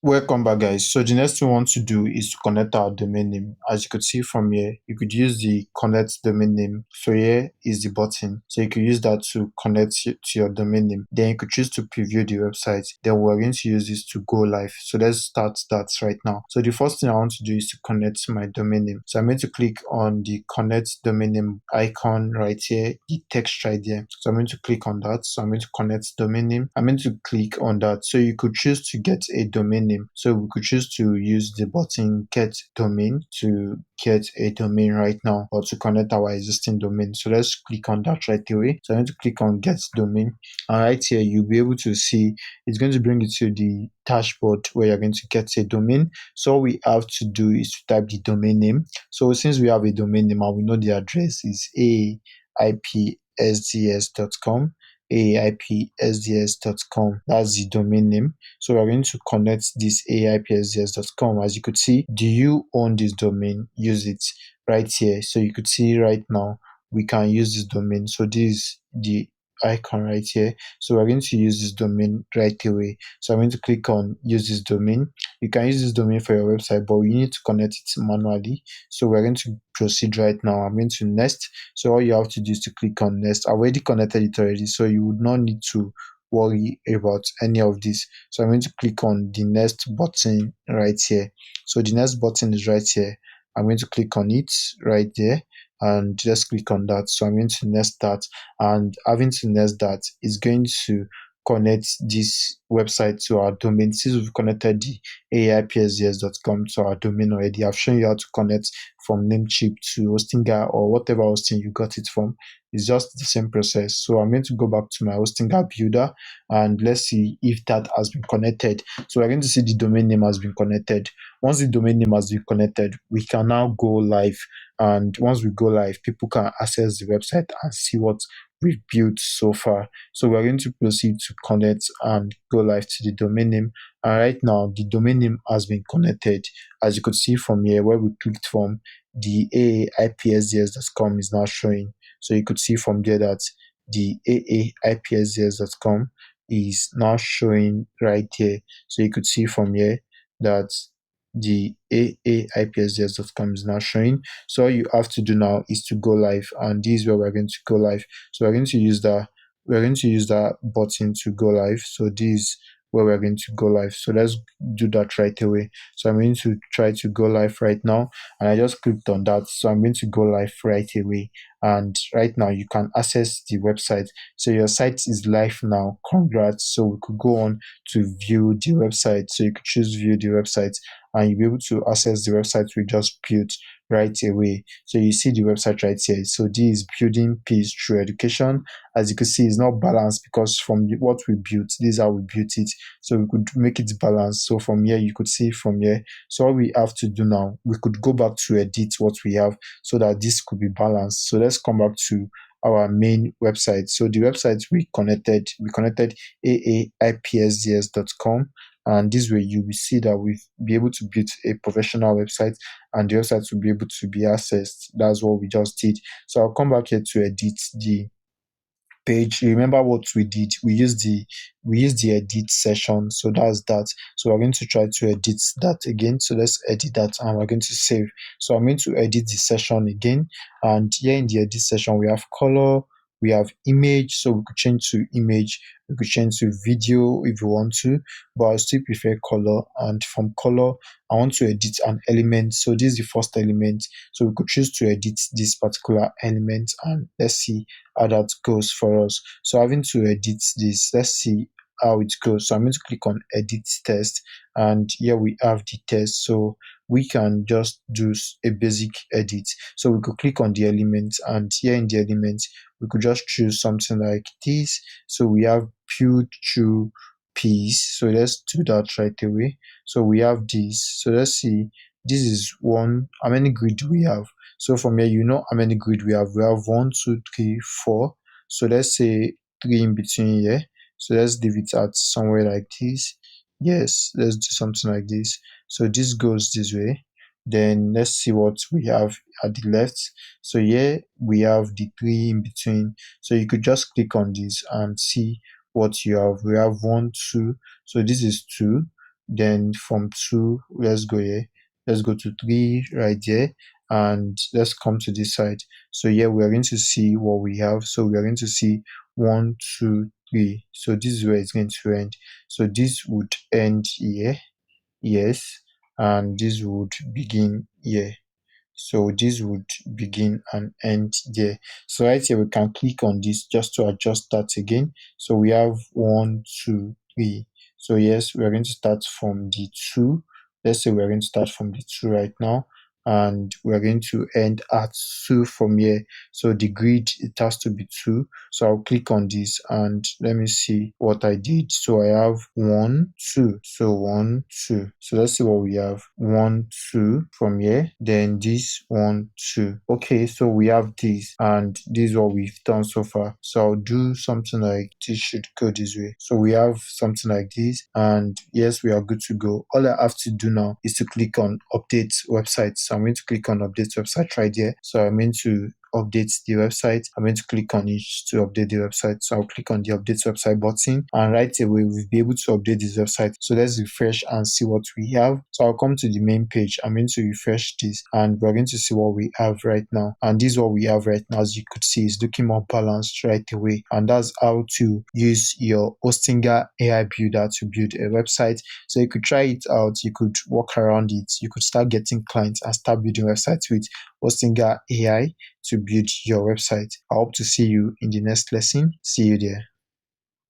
Welcome back, guys. So the next thing we want to do is to connect our domain name. As you could see from here, you could use the connect domain name. So here is the button. So you could use that to connect to your domain name. Then you could choose to preview the website. Then we're going to use this to go live. So let's start that right now. So the first thing I want to do is to connect my domain name. So I'm going to click on the connect domain name icon right here, the text right there. So I'm going to click on that. So I'm going to connect domain name. I'm going to click on that. So you could choose to get a domain name. So we could choose to use the button get domain to get a domain right now or to connect our existing domain. So let's click on that right away. So I'm going to click on get domain, and right here you'll be able to see it's going to bring you to the dashboard where you're going to get a domain. So all we have to do is to type the domain name. So since we have a domain name and we know the address is aipsds.com, aipsds.com, that's the domain name. So we're going to connect this aipsds.com. As you could see, do you own this domain? Use it right here. So you could see right now we can use this domain. So this is the icon right here. So we're going to use this domain right away. So I'm going to click on use this domain. You can use this domain for your website, but we need to connect it manually. So we're going to proceed right now. I'm going to next. So all you have to do is to click on next. I already connected it already, so you would not need to worry about any of this. So I'm going to click on the next button right here. So the next button is right here. I'm going to click on it right there and just click on that. So I'm going to next that, and having to next that is going to connect this website to our domain. Since we've connected the aipsds.com to our domain already, I've shown you how to connect from Namecheap to Hostinga or whatever hosting you got it from. It's just the same process. So I'm going to go back to my Hostinga builder and let's see if that has been connected. So we're going to see the domain name has been connected. Once the domain name has been connected, we can now go live. And once we go live, people can access the website and see what we've built so far. So we're going to proceed to connect and go live to the domain name. And right now, the domain name has been connected. As you could see from here, where we clicked from, the aipsds.com is now showing. So you could see from there that the aipsds.com is now showing right here. So you could see from here that the aipsds.com is now showing. So all you have to do now is to go live, and this is where we're going to go live. So we're going to use that button to go live. So this is where we're going to go live. So let's do that right away. So I'm going to try to go live right now, and I just clicked on that. So I'm going to go live right away. And right now you can access the website. So your site is live now. Congrats. So we could go on to view the website. So you could choose view the website and you'll be able to access the website we just built right away. So you see the website right here. So this is building peace through education. As you can see, it's not balanced because from what we built, this is how we built it. So we could make it balanced. So from here, you could see from here. So all we have to do now, we could go back to edit what we have so that this could be balanced. So let's come back to our main website. So the website we connected aipsds.com, and this way you will see that we've be able to build a professional website and the website will be able to be accessed. That's what we just did. So I'll come back here to edit the page. You remember what we did? We used the edit session. So that's that. So we're going to try to edit that again. So let's edit that and we're going to save. So I'm going to edit the session again. And here in the edit session, we have color, we have image. So we could change to image, we could change to video if you want to, but I still prefer color. And from color, I want to edit an element. So this is the first element. So we could choose to edit this particular element, and let's see how that goes for us. So having to edit this, let's see how it goes. So I'm going to click on edit test, and here we have the test. So we can just do a basic edit. So we could click on the element, and here in the element we could just choose something like this. So we have build through piece. So let's do that right away. So we have this. So let's see. This is one. How many grid do we have? So from here, you know how many grid we have. We have one, two, three, four. So let's say three in between here. So let's leave it at somewhere like this. Yes, let's do something like this. So this goes this way. Then let's see what we have at the left. So here we have the three in between. So you could just click on this and see what you have. We have one, two. So this is two. then from 2, let's go here, let's go to 3 right there, and let's come to this side. So here we are going to see what we have. So we are going to see 1, 2, 3. So this is where it's going to end. So this would end here, yes, and this would begin here. So this would begin and end there. So right here we can click on this just to adjust that again. So we have 1, 2, 3. So yes, we are going to start from the 2. Let's say we are going to start from the 2 right now, and we are going to end at 2 from here. So the grid, it has to be 2. So I'll click on this and let me see what I did. So I have 1, 2. So 1, 2. So let's see what we have. 1, 2 from here. Then this 1, 2. Okay, so we have this, and this is what we've done so far. So I'll do something like this. Should go this way. So we have something like this, and yes, we are good to go. All I have to do now is to click on update website. So I'm going to click on update website right there. So I'm going to update the website. I'm going to click on it to update the website. So I'll click on the update website button, and right away we'll be able to update this website. So let's refresh and see what we have. So I'll come to the main page. I'm going to refresh this, and we're going to see what we have right now. And this is what we have right now. As you could see, it's looking more balanced right away. And that's how to use your Hostinger AI builder to build a website. So you could try it out. You could work around it. You could start getting clients and start building websites with Hostinger AI to build your website. I hope to see you in the next lesson. See you there.